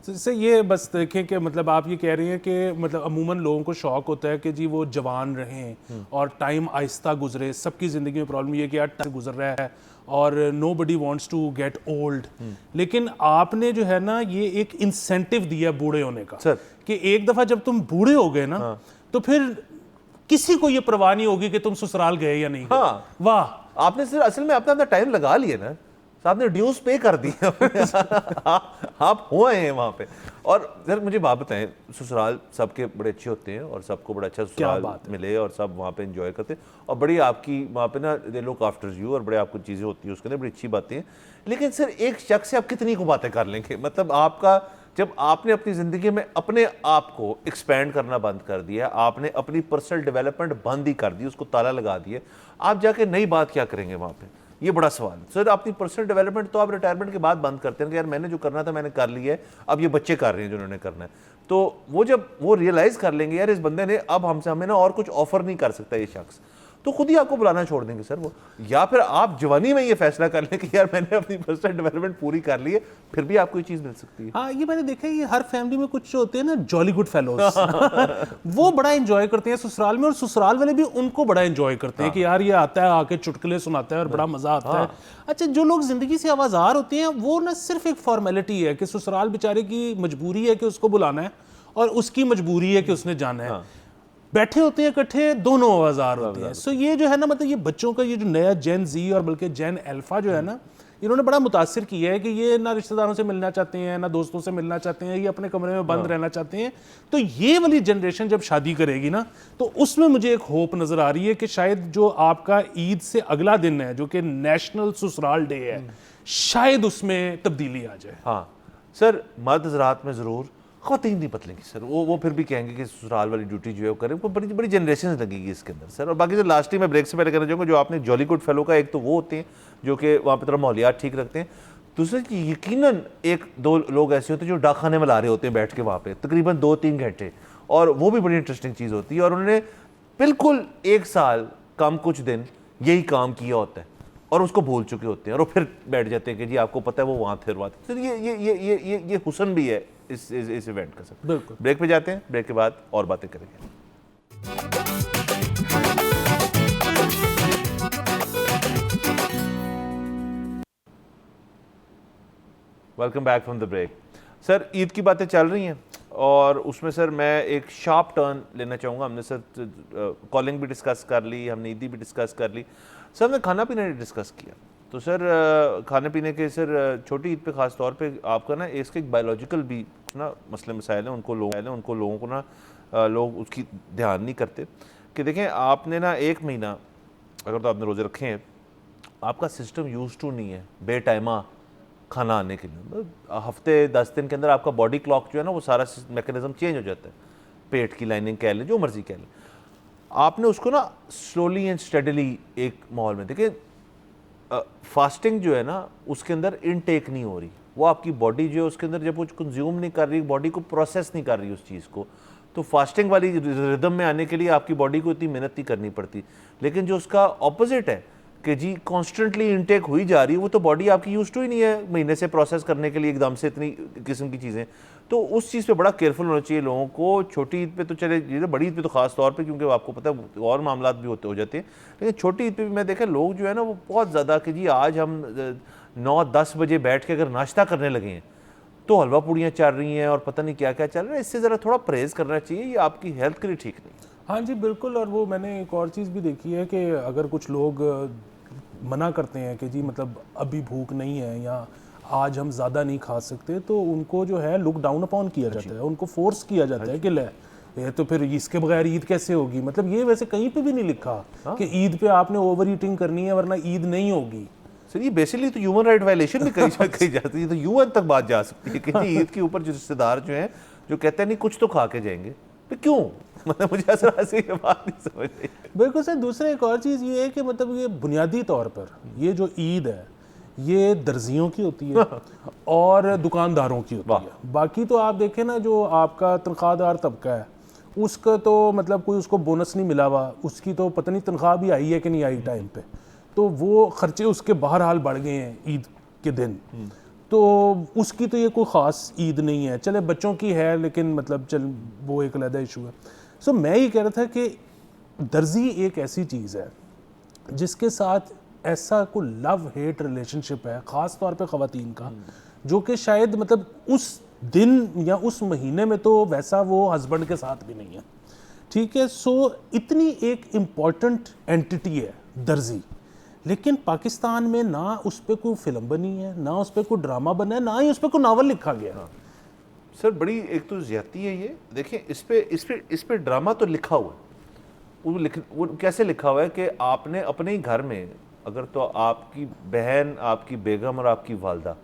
Speaker 3: से ये बस देखें कि मतलब आप ये कह रही हैं कि मतलब अमूमन लोगों को शौक होता है कि जी वो जवान रहें और टाइम आहिस्ता गुजरे। सबकी ज़िंदगी में प्रॉब्लम ये है कि यार टाइम गुजर रहा है और nobody wants to get old. लेकिन आपने जो है ना ये एक इंसेंटिव दिया बूढ़े होने का
Speaker 2: सर
Speaker 3: कि एक दफ़ा जब तुम बूढ़े हो गए ना तो फिर किसी को ये परवाह नहीं होगी कि तुम ससुराल गए या नहीं गए।
Speaker 2: हाँ
Speaker 3: वाह,
Speaker 2: आपने सर असल में अपना टाइम लगा लिया ना, आपने ड्यूज पे कर दी आप हुए हैं वहाँ पे। और सर मुझे बात बताएं, ससुराल सबके बड़े अच्छे होते हैं और सबको बड़ा अच्छा ससुराल मिले और सब वहाँ पे एंजॉय करते हैं और बड़ी आपकी वहाँ पे ना दे लुक आफ्टर यू और बड़े आपको चीज़ें होती हैं उसके अंदर बड़ी अच्छी बातें हैं। लेकिन सर एक शख्स से आप कितनी को बातें कर लेंगे, मतलब आपका जब आपने अपनी ज़िंदगी में अपने आप को एक्सपैंड करना बंद कर दिया, आपने अपनी पर्सनल डेवलपमेंट बंद ही कर दी, उसको ताला लगा दिया, आप जाके नई बात क्या करेंगे वहाँ पे? ये बड़ा सवाल है सर। अपनी पर्सनल डेवलपमेंट तो आप रिटायरमेंट के बाद बंद करते हैं कि यार मैंने जो करना था मैंने कर लिया है, अब ये बच्चे कर रहे हैं जो उन्होंने करना है। तो वो जब वो रियलाइज़ कर लेंगे यार इस बंदे ने अब हमें ना और कुछ ऑफर नहीं कर सकता ये शख्स, तो खुद ही आपको बुलाना छोड़ देंगे सर वो। या फिर आप जवानी में ये फैसला कर लें कि यार मैंने अपनी पर्सनल डेवलपमेंट पूरी कर ली है, फिर भी आपको ये चीज़ मिल सकती है।
Speaker 3: हाँ ये मैंने देखा है, ये हर फैमिली में कुछ जो होते हैं ना जॉली गुड फेलोज वो बड़ा एंजॉय करते हैं ससुराल में, और ससुराल वाले भी उनको बड़ा एंजॉय करते हैं कि यार ये आता है आके चुटकुले सुनाता है और बड़ा मजा आता है। अच्छा, जो लोग जिंदगी से आवाजार होते हैं वो ना सिर्फ एक फॉर्मेलिटी है कि ससुराल बेचारे की मजबूरी है कि उसको बुलाना है और उसकी मजबूरी है कि उसने जाना है। बैठे होते हैं इकट्ठे, दोनों आवाजार होते हैं। सो ये जो है ना मतलब ये बच्चों का ये जो नया जेन जी और बल्कि जेन अल्फा जो है ना, इन्होंने बड़ा मुतासिर किया है कि ये ना रिश्तेदारों से मिलना चाहते हैं ना दोस्तों से मिलना चाहते हैं, ये अपने कमरे में बंद रहना चाहते हैं। तो ये वाली जनरेशन जब शादी करेगी ना तो उसमें मुझे एक होप नज़र आ रही है कि शायद जो आपका ईद से अगला दिन है जो कि नेशनल ससुराल डे है, शायद उसमें तब्दीली आ जाए।
Speaker 2: हाँ सर, मर्द हज़रात में ज़रूर, ख़वातीन नहीं बदलेंगी सर, वो फिर भी कहेंगे कि ससुराल वाली ड्यूटी जो है वो करें, वो बड़ी बड़ी जनरेशन लगेगी इसके अंदर सर। और बाकी सर लास्ट ही मैं ब्रेक से पहले कहना चाहूँगा, जो आपने जॉली गुड फेलो का, एक तो वो होते हैं जो कि वहाँ पर थोड़ा माहौलियात ठीक रखते हैं, दूसरे की यकीनन एक दो लोग ऐसे होते हैं जो डाकखाने में ला रहे होते हैं बैठ के वहाँ पर तकरीबन 2-3 घंटे, और वो भी बड़ी इंटरेस्टिंग चीज़ होती है। और उन्होंने बिल्कुल 1 साल कम कुछ दिन यही काम किया होता है और उसको भूल चुके होते हैं, और वो फिर बैठ जाते हैं कि जी आपको पता है वो वहाँ थे बात। तो ये हुस्न भी है इस इवेंट का सर।
Speaker 3: बिल्कुल।
Speaker 2: ब्रेक पे जाते हैं, ब्रेक के बाद और बातें करेंगे। Welcome back from the break. Sir Eid की बातें चल रही हैं और उसमें सर मैं एक शार्प टर्न लेना चाहूँगा। हमने सर कॉलिंग भी डिस्कस कर ली, हमने ईदी भी डिस्कस कर ली, सर हमने खाना पीना डिस्कस किया। तो सर खाने पीने के सर छोटी ईद पे ख़ास तौर पे आपका ना इसके एक बायोलॉजिकल भी ना मसले मसाइल हैं, उनको लोगों को ना लोग उसकी ध्यान नहीं करते कि देखें आपने ना 1 महीना अगर तो आपने रोज़े रखे हैं, आपका सिस्टम यूज टू नहीं है बेटाइमा खाना आने के लिए। हफ्ते 10 दिन के अंदर आपका बॉडी क्लॉक जो है ना वो सारा मैकेनिज्म चेंज हो जाता है, पेट की लाइनिंग कह लें जो मर्जी कह लें। आपने उसको ना स्लोली एंड स्टडीली एक माहौल में देखिए, फास्टिंग जो है ना उसके अंदर इनटेक नहीं हो रही, वो आपकी बॉडी जो है उसके अंदर जब वो कंज्यूम नहीं कर रही, बॉडी को प्रोसेस नहीं कर रही उस चीज़ को, तो फास्टिंग वाली रिदम में आने के लिए आपकी बॉडी को इतनी मेहनत नहीं करनी पड़ती। लेकिन जो उसका ऑपोजिट है कि जी कॉन्स्टेंटली इनटेक हुई जा रही है, वो तो बॉडी आपकी यूज टू ही नहीं है महीने से प्रोसेस करने के लिए एकदम से इतनी किस्म की चीज़ें। तो उस चीज़ पे बड़ा केयरफुल होना चाहिए लोगों को। छोटी ईद पे तो चले, बड़ी ईद पे तो खास तौर पे क्योंकि आपको पता है और मामला भी हो जाते हैं, लेकिन छोटी ईद पे भी मैं देखा लोग जो है ना वो बहुत ज़्यादा कि जी आज हम 9-10 बजे बैठ के अगर नाश्ता करने लगे हैं तो हलवा पूड़ियाँ चल रही हैं और पता नहीं क्या क्या चल रहा है। इससे ज़रा थोड़ा परहेज़ करना चाहिए, ये आपकी हेल्थ के लिए ठीक नहीं।
Speaker 3: हाँ जी बिल्कुल। और वो मैंने एक और चीज़ भी देखी है कि अगर कुछ लोग मना करते हैं कि जी मतलब अभी भूख नहीं है या आज हम ज़्यादा नहीं खा सकते, तो उनको जो है लुक डाउन अपॉन किया जाता है, उनको फोर्स किया जाता है कि ले ये तो फिर इसके बगैर ईद कैसे होगी। मतलब ये वैसे कहीं पे भी नहीं लिखा कि ईद पे आपने ओवर ईटिंग करनी है वरना ईद नहीं होगी।
Speaker 2: सर ये बेसिकली तो ह्यूमन राइट वायलेशन भी कही जाती है, तो यूएन तक बात जा सकती है कि जी ईद के ऊपर जो रिश्तेदार जो हैं जो कहते हैं नहीं कुछ तो खा के जाएंगे, तो क्यों? मतलब मुझे ऐसे ये बात नहीं समझ आई।
Speaker 3: बिल्कुल सर। दूसरा एक और चीज़ ये है कि मतलब ये बुनियादी तौर पर ये जो ईद है ये दर्जियों की होती है और दुकानदारों की होती है। बाकी तो आप देखें ना, जो आपका तनख्वाहदार तबका है उसका तो मतलब कोई उसको बोनस नहीं मिला हुआ, उसकी तो पता नहीं तनख्वाह भी आई है कि नहीं आई टाइम पे, तो वो खर्चे उसके बहरहाल बढ़ गए हैं ईद के दिन, तो उसकी तो ये कोई ख़ास ईद नहीं है। चले बच्चों की है लेकिन मतलब चल वो एक अलग इशू है। सो मैं ये कह रहा था कि दर्जी एक ऐसी चीज़ है जिसके साथ ऐसा कोई लव हेट रिलेशनशिप है, ख़ास तौर पे ख़वातीन का, जो कि शायद मतलब उस दिन या उस महीने में तो वैसा वो हस्बैंड के साथ भी नहीं है। ठीक है। सो इतनी एक इम्पॉर्टेंट एंटिटी है दर्जी, लेकिन पाकिस्तान में ना उस पर कोई फिल्म बनी है, ना उस पर कोई ड्रामा बना है, ना ही उस पर कोई नावल लिखा गया है।
Speaker 2: सर बड़ी एक तो ज्यादती है ये। देखिए इस पे ड्रामा तो लिखा हुआ है। वो कैसे लिखा हुआ है कि आपने अपने ही घर में अगर तो आपकी बहन, आपकी बेगम और आपकी वालदा,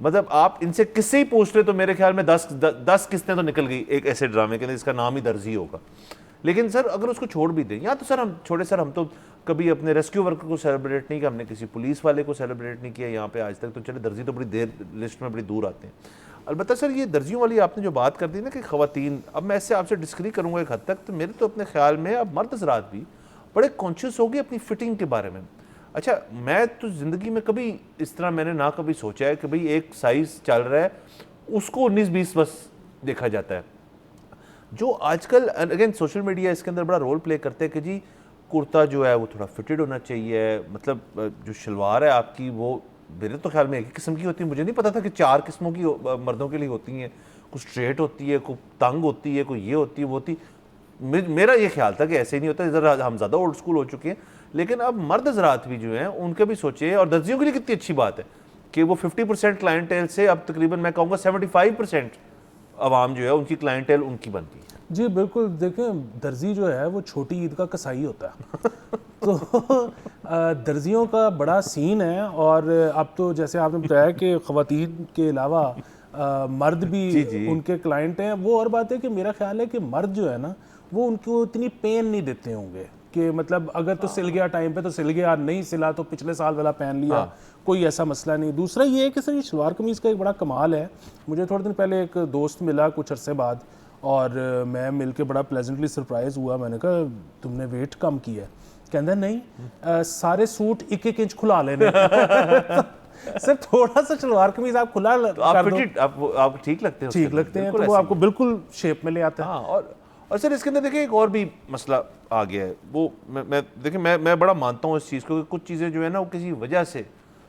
Speaker 2: मतलब आप इनसे किससे ही पूछ रहे तो मेरे ख्याल में 10 किस्तें तो निकल गई एक ऐसे ड्रामे के अंदर जिसका नाम ही दर्जी होगा। लेकिन सर अगर उसको छोड़ भी दें, या तो सर हम छोड़े, सर हम तो कभी अपने रेस्क्यू वर्कर को सेलिब्रेट नहीं किया, हमने किसी पुलिस वाले को सेलिब्रेट नहीं किया यहाँ पे आज तक, तो चले दर्जी तो बड़ी देर लिस्ट में बड़ी दूर आते हैं। अलबत्ता सर ये दर्जियों वाली आपने जो बात कर दी ना कि ख़वातीन, अब मैं इससे आपसे डिस्करी करूँगा एक हद तक, तो मेरे तो अपने ख्याल में अब मर्द हज़रात भी बड़े कॉन्शियस हो गए अपनी फिटिंग के बारे में। अच्छा मैं तो ज़िंदगी में कभी इस तरह मैंने ना कभी सोचा है कि भाई एक साइज़ चल रहा है उसको 19-20 बस देखा जाता है। जो आजकल अगेन सोशल मीडिया इसके अंदर बड़ा रोल प्ले करते हैं कि जी कुर्ता जो है वो थोड़ा फिटेड होना चाहिए, मतलब जो शलवार है आपकी वो मेरे तो ख्याल में एक ही किस्म की होती है, मुझे नहीं पता था कि 4 किस्मों की मर्दों के लिए होती हैं, कुछ स्ट्रेट होती है, कोई तंग होती है, कोई ये होती है वो होती। मेरा ये ख्याल था कि ऐसे ही नहीं होता, इधर हम ज़्यादा ओल्ड स्कूल हो चुके हैं। लेकिन अब मर्द हज़रात भी जो हैं उनके भी सोचे, और दर्जियों के लिए कितनी अच्छी बात है कि वो 50% क्लाइंटेल से अब तकरीबन मैं कहूँगा 75% आवाम जो है उनकी क्लाइंटेल उनकी बनती है।
Speaker 3: जी बिल्कुल। देखें दर्जी जो है वो छोटी ईद का कसाई होता है तो दर्जियों का बड़ा सीन है। और अब तो जैसे आपने बताया कि ख़वातीन के अलावा मर्द भी उनके क्लाइंट हैं। वो और बात है कि मेरा ख्याल है कि मर्द जो है ना वो उनको इतनी पेन नहीं देते होंगे कि मतलब अगर तो सिल गया टाइम पे तो सिल गया, नहीं सिला तो पिछले साल वाला पहन लिया, कोई ऐसा मसला नहीं। दूसरा ये है कि सर ये शलवार कमीज़ का एक बड़ा कमाल है। मुझे थोड़े दिन पहले एक दोस्त मिला कुछ अरसे बाद, और मैं मिलके बड़ा प्लेजेंटली सरप्राइज हुआ। मैंने कहा तुमने वेट कम किया है? कहता नहीं सारे सूट 1-1 इंच खुला लेने सर थोड़ा सा शलवार कमीज आप खुला
Speaker 2: तो आप ठीक लगते हैं,
Speaker 3: ठीक लगते हैं, तो वो आपको बिल्कुल शेप में ले आता है।
Speaker 2: हाँ, और सर इसके अंदर देखिए एक और भी मसला आ गया है। वो मैं बड़ा मानता हूँ इस चीज़ को कि कुछ चीज़ें जो है ना वो किसी वजह से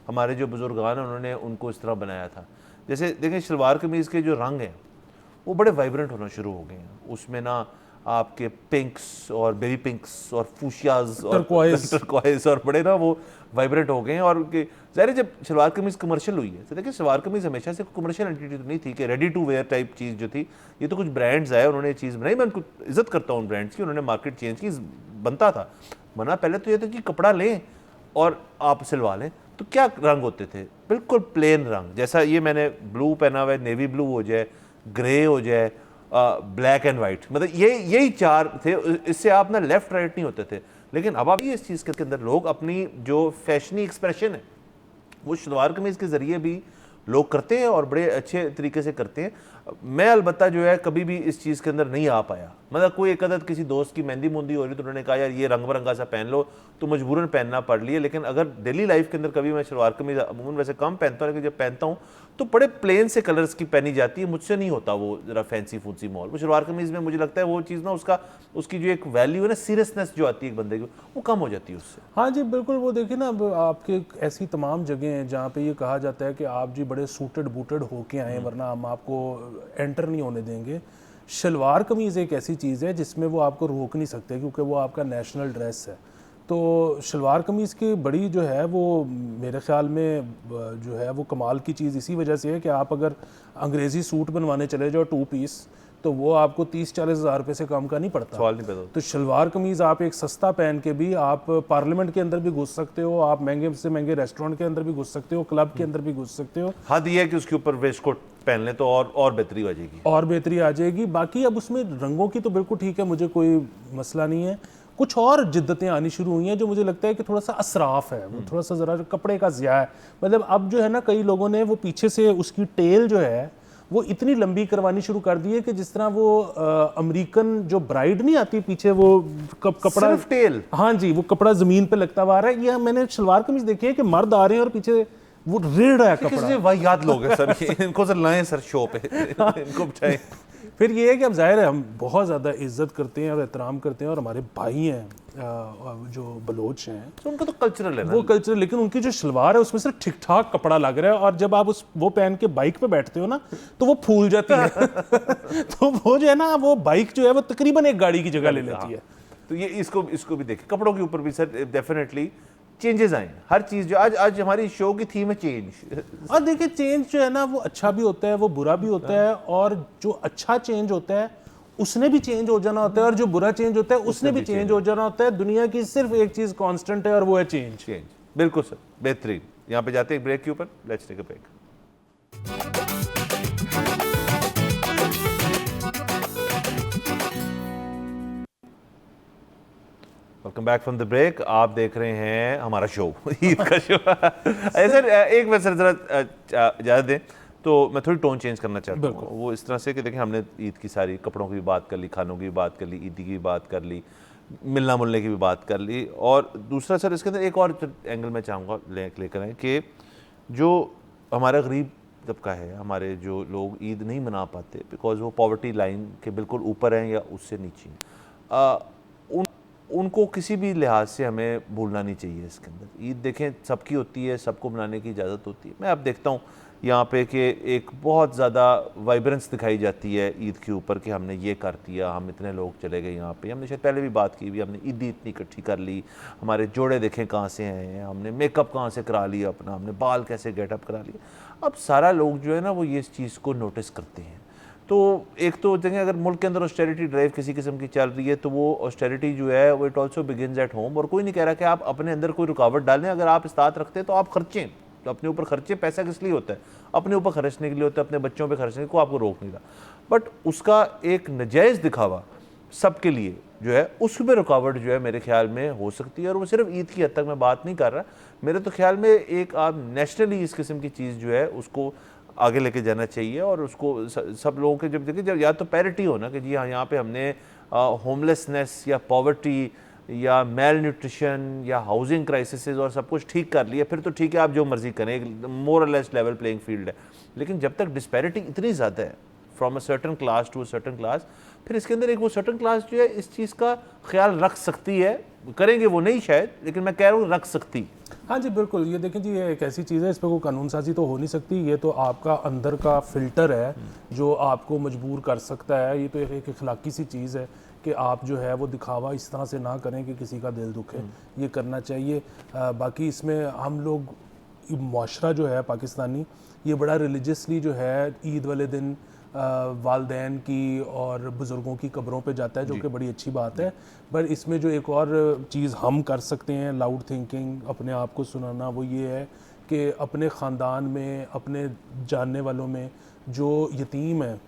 Speaker 2: हमारे जो बुजुर्गान हैं उन्होंने उनको इस तरह बनाया था। जैसे देखें शलवार कमीज़ के जो रंग हैं वो बड़े वाइब्रेंट होना शुरू हो गए हैं। उसमें ना आपके पिंक्स और बेबी पिंक्स और फूशियाज और टर्कोइज और बड़े ना वो वाइब्रेंट हो गए हैं। और ज़ाहिर जब शलवार कमीज़ कमर्शियल हुई है तो देखिए शलवार कमीज़ हमेशा से कमर्शियल एंटिटी तो नहीं थी कि रेडी टू वेयर टाइप चीज़ जो थी, ये तो कुछ ब्रांड्स आए उन्होंने ये चीज़ बनाई। मैं उनको इज्जत करता हूँ ब्रांड्स की, उन्होंने मार्केट चेंज की, बनता था। वरना पहले तो ये था कि कपड़ा लें और आप सिलवा लें, तो क्या रंग होते थे? बिल्कुल प्लेन रंग, जैसा ये मैंने ब्लू पहना हुआ है, नेवी ब्लू हो जाए, ग्रे हो जाए, ब्लैक एंड वाइट, मतलब यही 4 थे। इससे आप ना लेफ्ट राइट नहीं होते थे। लेकिन अब आप इस चीज़ के अंदर लोग अपनी जो फैशनी एक्सप्रेशन है वो शलवार कमीज़ के ज़रिए भी लोग करते हैं और बड़े अच्छे तरीके से करते हैं। मैं अलबत्ता जो है कभी भी इस चीज़ के अंदर नहीं आ पाया, मतलब कोई एक अदद किसी दोस्त की मेहंदी मुंदी हो रही तो उन्होंने कहा यार ये रंग बिरंगा सा पहन लो, तो मजबूरन पहनना पड़ लिया। लेकिन अगर डेली लाइफ के अंदर कभी मैं शलवार कमीज अमूमन वैसे कम पहनता हूँ, लेकिन जब पहनता हूँ तो बड़े प्लेन से कलर्स की पहनी जाती है, मुझसे नहीं होता वो ज़रा फैंसी फूंसी मॉल। वो शलवार कमीज़ में मुझे लगता है वो चीज़ ना उसकी जो एक वैल्यू है ना, सीरियसनेस जो आती है एक बंदे की, वो कम हो जाती है उससे।
Speaker 3: हाँ जी बिल्कुल, वो देखिए ना, अब आपके ऐसी तमाम जगह हैं जहाँ पे ये कहा जाता है कि आप जी बड़े सूटेड बूटेड होके आए, वरना हम आपको एंटर नहीं होने देंगे। शलवार कमीज़ एक ऐसी चीज़ है जिसमें वो आपको रोक नहीं सकते, क्योंकि वो आपका नेशनल ड्रेस है। तो शलवार कमीज़ की बड़ी जो है वो मेरे ख्याल में जो है वो कमाल की चीज़ इसी वजह से है कि आप अगर अंग्रेज़ी सूट बनवाने चले जाओ 2 पीस, तो वो आपको 30-40 हज़ार रुपये से कम का नहीं पड़ता।
Speaker 2: सवाल नहीं पैदा।
Speaker 3: तो शलवार कमीज़ आप एक सस्ता पहन के भी आप पार्लियामेंट के अंदर भी घुस सकते हो, आप महंगे से महंगे रेस्टोरेंट के अंदर भी घुस सकते हो, क्लब के अंदर भी घुस सकते हो।
Speaker 2: हद ये है कि उसके ऊपर वेस्ट कोट पहन लें तो और बेहतरी आ जाएगी,
Speaker 3: और बेहतरी आ जाएगी। बाकी अब उसमें रंगों की तो बिल्कुल ठीक है, मुझे कोई मसला नहीं है। कुछ और जिद्दतें आनी शुरू हुई हैं जो मुझे लगता है कि थोड़ा सा असराफ है, वो थोड़ा सा ज़रा कपड़े का ज़िया है। मतलब अब जो है ना, कई लोगों ने वो पीछे से उसकी टेल जो है वो इतनी लंबी करवानी शुरू कर दी है कि जिस तरह वो अमेरिकन जो ब्राइड नहीं आती पीछे वो कपड़ा
Speaker 2: सिर्फ टेल।
Speaker 3: हाँ जी, वो कपड़ा ज़मीन पे लगता हुआ आ रहा है। ये मैंने शलवार कमीज देखी है कि मर्द आ रहे हैं और पीछे वो रेड़ रहा है कपड़ा।
Speaker 2: वाहियात लोग हैं सर, इनको सर लाएं सर शो पे, इनको बचाएं।
Speaker 3: फिर ये है कि अब जाहिर है हम बहुत ज़्यादा इज्जत करते हैं और एहतराम करते हैं, और हमारे भाई हैं जो बलोच हैं,
Speaker 2: तो उनका तो कल्चरल है ना
Speaker 3: वो कल्चर, लेकिन उनकी जो शलवार है उसमें सिर्फ ठीक ठाक कपड़ा लग रहा है, और जब आप वो पहन के बाइक पे बैठते हो ना तो वो फूल जाती है। तो वो जो है ना, वो बाइक जो है वो तकरीबन एक गाड़ी की जगह ले लेती है।
Speaker 2: तो ये इसको भी देखिए, कपड़ों के ऊपर भी सर डेफिनेटली चेंजेस आए। हर चीज़ जो आज हमारी शो की थीम है चेंज।
Speaker 3: और देखिए, चेंज जो है ना वो अच्छा भी होता है, वो बुरा भी होता है, और जो अच्छा चेंज होता है उसने भी चेंज हो जाना होता है, और जो बुरा चेंज होता है उसने भी चेंज हो जाना होता है। दुनिया की सिर्फ एक चीज़ कांस्टेंट है और वो है चेंज।
Speaker 2: बिल्कुल सर, बेहतरीन। यहाँ पे जाते हैं एक ब्रेक के ऊपर, let's take a break. Welcome back from the break. आप देख रहे हैं हमारा शो, ईद का शो। सर एक बार सर जरा इजाज़त दें तो मैं थोड़ी टोन चेंज करना चाहता हूँ। वो इस तरह से कि देखिए, हमने ईद की सारी कपड़ों की भी बात कर ली, खानों की भी बात कर ली, ईदी की भी बात कर ली, मिलना मुलने की भी बात कर ली, और दूसरा सर इसके अंदर एक और एंगल मैं चाहूँगा लेकर आएँ कि जो हमारा गरीब तबका है, हमारे जो लोग ईद नहीं मना पाते बिकॉज वो पॉवर्टी लाइन के बिल्कुल ऊपर हैं या उससे नीचे हैं, उनको किसी भी लिहाज से हमें भूलना नहीं चाहिए इसके अंदर। ईद देखें सबकी होती है, सबको मनाने की इजाज़त होती है। मैं अब देखता हूँ यहाँ पे कि एक बहुत ज़्यादा वाइब्रेंस दिखाई जाती है ईद के ऊपर कि हमने ये कर दिया, हम इतने लोग चले गए यहाँ पे। हमने शायद पहले भी बात की भी, हमने ईदी इतनी इकट्ठी कर ली, हमारे जोड़े देखें कहाँ से आए हैं, हमने मेकअप कहाँ से करा लिया अपना, हमने बाल कैसे गेटअप करा लिया। अब सारा लोग जो है ना वो ये इस चीज़ को नोटिस करते हैं। तो एक तो देखें, अगर मुल्क के अंदर ऑस्टेरिटी ड्राइव किसी किस्म की चल रही है तो वो ऑस्टेरिटी जो है वो it also begins at home. और कोई नहीं कह रहा कि आप अपने अंदर कोई रुकावट डालें, अगर आप इस्तात रखते हैं तो आप खर्चें, तो अपने ऊपर खर्चे। पैसा किस लिए होता है? अपने ऊपर खर्चने के लिए होता है, अपने बच्चों पे खर्चने को आपको रोक नहीं रहा। बट उसका एक नाजायज़ दिखावा सबके लिए जो है, उसमें रुकावट जो है मेरे ख्याल में हो सकती है। और वो सिर्फ ईद की हद तक मैं बात नहीं कर रहा, मेरे तो ख्याल में एक आप नेशनली इस किस्म की चीज़ जो है उसको आगे लेके जाना चाहिए। और उसको सब लोगों के जब देखिए, जब या तो पैरिटी हो ना कि जी हाँ यहाँ पे हमने होमलेसनेस या पॉवर्टी या मेल न्यूट्रिशन या हाउसिंग क्राइसिस और सब कुछ ठीक कर लिया, फिर तो ठीक है, आप जो मर्जी करें, एक मोर और लेस लेवल प्लेइंग फील्ड है। लेकिन जब तक डिस्पैरिटी इतनी ज़्यादा है from a certain class to a certain class, फिर इसके अंदर एक वो सर्टन क्लास जो है इस चीज़ का ख्याल रख सकती है। करेंगे वो नहीं शायद, लेकिन मैं कह रहा हूँ रख सकती।
Speaker 3: हाँ जी बिल्कुल, ये देखें जी, ये एक ऐसी चीज़ है, इस पर कोई कानून साजी तो हो नहीं सकती। ये तो आपका अंदर का फ़िल्टर है जो आपको मजबूर कर सकता है। ये तो एक इखलाकी सी चीज़ है कि आप जो है वो दिखावा इस तरह से ना करें कि किसी का दिल दुखे। ये करना चाहिए। बाकी इसमें हम लोग, मुआशरा जो है पाकिस्तानी, ये बड़ा रिलीजियसली जो है ईद वाले दिन वालदैन की और बुज़ुर्गों की कब्रों पे जाता है, जो कि बड़ी अच्छी बात है। पर इसमें जो एक और चीज़ हम कर सकते हैं, लाउड थिंकिंग, अपने आप को सुनाना, वो ये है कि अपने ख़ानदान में, अपने जानने वालों में जो यतीम है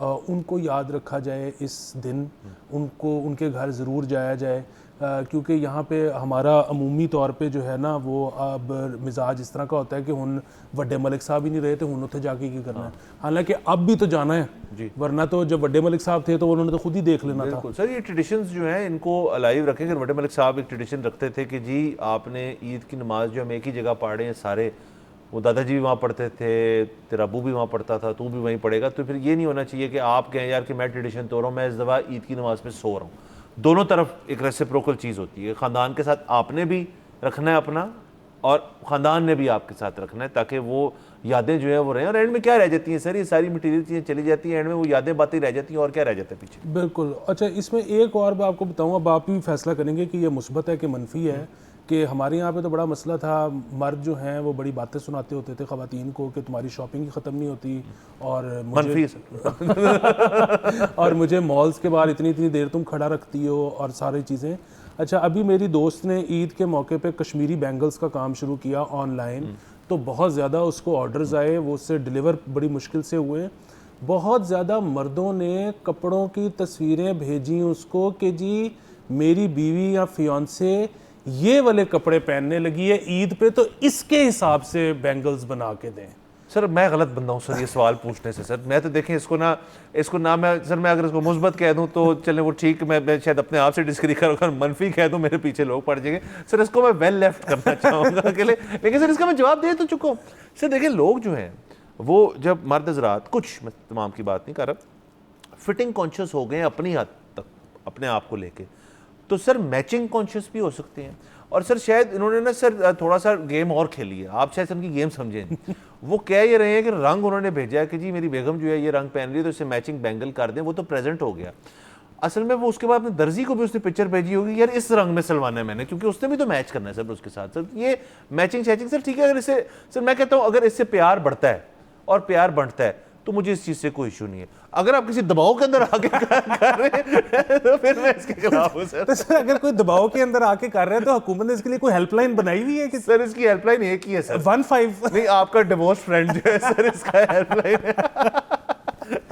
Speaker 3: उनको याद रखा जाए इस दिन, उनको उनके घर ज़रूर जाया जाए। क्योंकि यहाँ पे हमारा अमूमी तौर पे जो है ना वो अब मिजाज इस तरह का होता है कि हुन वड्डे मलिक साहब ही नहीं रहे थे, हुन उत्थे जाके की करना है। हालांकि अब भी तो जाना है, वरना तो जब वड्डे मलिक साहब थे तो उन्होंने तो खुद ही देख लेना था।
Speaker 2: सर ये ट्रेडिशंस जो हैं इनको अलाइव रखें। कि वड्डे मलिक साहब एक ट्रेडिशन रखते थे कि जी आपने ईद की नमाज जो हम एक ही जगह पढ़ रहे हैं सारे, वो दादाजी भी वहाँ पढ़ते थे, तेरा अबू भी वहाँ पढ़ता था, तू भी वहीं पढ़ेगा। तो फिर ये नहीं होना चाहिए कि आप कहें यार कि मैं ट्रेडिशन तोड़ रहा हूँ, मैं इस दफ़ा ईद की नमाज पे सो रहा हूँ। दोनों तरफ एक रेसिप्रोकल चीज़ होती है। ख़ानदान के साथ आपने भी रखना है अपना और ख़ानदान ने भी आपके साथ रखना है, ताकि वो यादें जो है वो रहें। और एंड में क्या रह जाती हैं सर, ये सारी मटीरियल चीज़ें चली जाती हैं, एंड में वो यादें बातें रह जाती हैं और क्या रह जाता है पीछे।
Speaker 3: बिल्कुल। अच्छा, इसमें एक और मैं आपको बताऊँ, अब आप ही फैसला करेंगे कि ये मुस्बत है कि मनफी है। कि हमारे यहाँ पे तो बड़ा मसला था, मर्द जो हैं वो बड़ी बातें सुनाते होते थे ख़वातीन को कि तुम्हारी शॉपिंग ही ख़त्म नहीं होती, और मुझे और मुझे मॉल्स के बाहर इतनी इतनी देर तुम खड़ा रखती हो और सारी चीज़ें। अच्छा, अभी मेरी दोस्त ने ईद के मौके पे कश्मीरी बैंगल्स का काम शुरू किया ऑनलाइन, तो बहुत ज़्यादा उसको ऑर्डर्स आए, वो उससे डिलीवर बड़ी मुश्किल से हुए। बहुत ज़्यादा मर्दों ने कपड़ों की तस्वीरें भेजी उसको कि जी मेरी बीवी या फियांसे ये वाले कपड़े पहनने लगी है ईद पे, तो इसके हिसाब से बैंगल्स बना के दें।
Speaker 2: सर मैं गलत बंदा हूँ सर ये सवाल पूछने से। सर मैं तो देखें इसको ना मैं सर मैं अगर इसको मुस्बत कह दूँ तो चले वो ठीक, मैं शायद अपने आप से डिस्करी करूँगा, मनफी कह दूँ मेरे पीछे लोग पड़ जाएंगे। सर इसको मैं वेल लेफ्ट करना चाहूँगा अकेले, लेकिन सर इसका मैं जवाब दे तो चुका हूँ। सर देखिए लोग जो हैं वो जब मर्द हज़रात, कुछ मैं तमाम की बात नहीं कर रहा, फिटिंग कॉन्शियस हो गए अपनी हद तक अपने आप को लेके, तो सर मैचिंग कॉन्शियस भी हो सकते हैं। और सर शायद इन्होंने ना सर थोड़ा सा गेम और खेली है, आप शायद उनकी गेम समझें। वो कह ये रहे हैं कि रंग उन्होंने भेजा है कि जी मेरी बेगम जो है ये रंग पहन रही है तो इससे मैचिंग बैंगल कर दें, वो तो प्रेजेंट हो गया। असल में वो उसके बाद अपने दर्जी को भी उसने पिक्चर भेजी होगी, यार इस रंग में सिलवाना है मैंने, क्योंकि उसने भी तो मैच करना है सर उसके साथ। सर ये मैचिंग शैचिंग सर ठीक है, अगर इससे सर मैं कहता हूँ अगर इससे प्यार बढ़ता है और प्यार बढ़ता है तो मुझे इस चीज़ से कोई इशू नहीं है। अगर आप किसी दबाव के अंदर आके कर रहे हैं तो फिर मैं इसके खिलाफ हूं सर।
Speaker 3: तो सर अगर कोई दबाव के अंदर आके कर रहे हैं तो हुकूमत ने इसके लिए कोई हेल्पलाइन बनाई हुई है कि
Speaker 2: सर इसकी हेल्पलाइन एक ही है सर,
Speaker 3: 15
Speaker 2: नहीं आपका डिवोर्स फ्रेंड जो है सर इसका हेल्पलाइन है,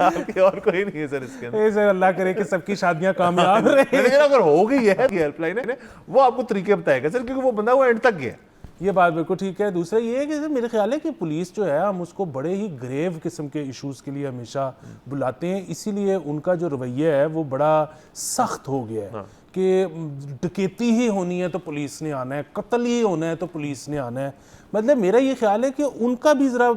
Speaker 2: आपकी और कोई नहीं है सर इसके अंदर।
Speaker 3: सर अल्लाह करे कि सबकी शादियां कामयाब रहे।
Speaker 2: लेकिन अगर हो गई है हेल्पलाइन है वो आपको तरीके बताएगा सर, क्योंकि वो बंदा वो एंड तक गया।
Speaker 3: ये बात बिल्कुल ठीक है। दूसरा ये है कि मेरे ख्याल है कि पुलिस जो है हम उसको बड़े ही ग्रेव किस्म के इश्यूज़ के लिए हमेशा बुलाते हैं, इसीलिए उनका जो रवैया है वो बड़ा सख्त हो गया है। कि डकैती ही होनी है तो पुलिस ने आना है, कत्ल ही होना है तो पुलिस ने आना है। मतलब मेरा ये ख्याल है कि उनका भी ज़रा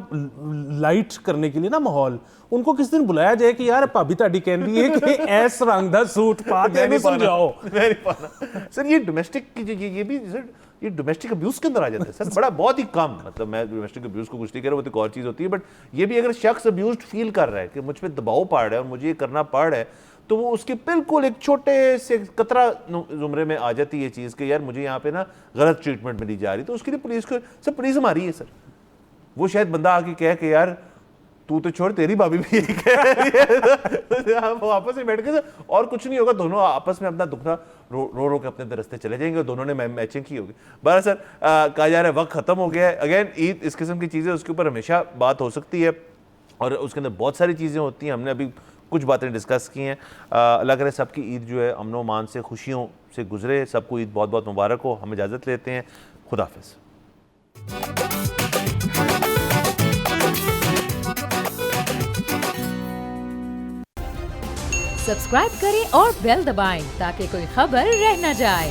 Speaker 3: लाइट करने के लिए ना माहौल, उनको किस दिन बुलाया जाए कि यार भाभी ताड़ी कह रही है कि ऐस रंग दा सूट पा के समझाओ।
Speaker 2: सर ये डोमेस्टिक की ये भी सर ये डोमेस्टिक अब्यूज़ के अंदर आ जाता है सर, बड़ा बहुत ही कम। मतलब मैं डोमेस्टिक अब्यूज़ को कुछ नहीं कह रहा, वो तो एक और चीज़ होती है, बट ये भी अगर शख्स अब्यूज्ड फील कर रहा है कि मुझ पर दबाव पड़ रहा है और मुझे ये करना पड़ रहा है, तो वो उसके बिल्कुल एक छोटे से कतरा जुमरे में आ जाती है ये चीज़ कि यार मुझे यहाँ पे ना गलत ट्रीटमेंट मिली जा रही, तो उसके लिए पुलिस को सर पुलिस हमारी है सर। वो शायद बंदा आके कह के यार तू तो छोड़ तेरी भाभी भी यही कह रही है, वो आपस में बैठ के और कुछ नहीं होगा, दोनों आपस में अपना दुखना रो रो के अपने रास्ते चले जाएंगे और दोनों ने मैचिंग की होगी। बहरहाल सर कहा जा रहा है वक्त खत्म हो गया है। अगेन ईद इस किस्म की चीज़ें उसके ऊपर हमेशा बात हो सकती है और उसके अंदर बहुत सारी चीज़ें होती हैं, हमने अभी कुछ बातें डिस्कस की हैं। अल्लाह करे सबकी ईद जो है अमन व मान से खुशियों से गुजरे, सबको ईद बहुत बहुत मुबारक हो। हम इजाज़त लेते हैं, खुदा हाफ़िज़।
Speaker 1: सब्सक्राइब करें और बेल दबाएं ताकि कोई खबर रह न जाए।